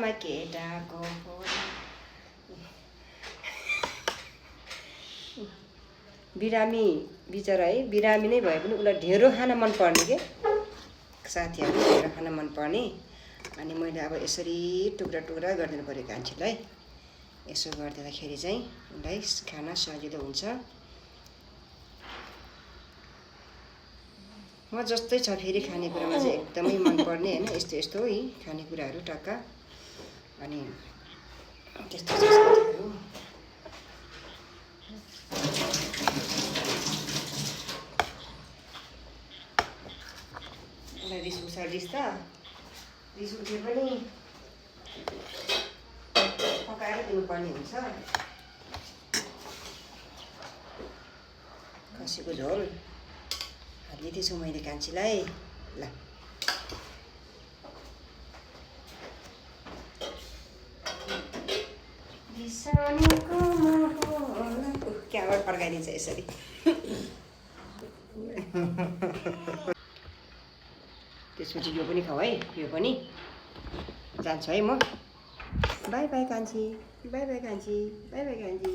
आमा केटाको बिरामी बिचरा है, बिरामी नै भए पनि उसलाई ढेँडो खान मनपर्ने के साथीहरू, ढेँडो खान मनपर्ने। अनि मैले अब यसरी टुक्रा टुक्रा गरिदिनु पऱ्यो कान्छीलाई। यसो गरिदिँदाखेरि चाहिँ उसलाई खान सजिलो हुन्छ। म जस्तै छ फेरि खानेकुरामा चाहिँ एकदमै मनपर्ने होइन, यस्तो यस्तो है खानेकुराहरू टक्क। अनि त्यस्तो छ साथीहरू। उसलाई रिस उठ्छ रिस त, रिस उठे पनि पकाएर दिनुपर्ने हुन्छ। खसीको झोल हालिदिएछु मैले कान्छीलाई। ल क्याबाट फर्काइदिन्छ यसरी। त्यसपछि यो पनि खाऊ है, यो पनि जान्छु है म। बाई बाई कान्छी, बाई बाई कान्छी, बाई बाई कान्छी।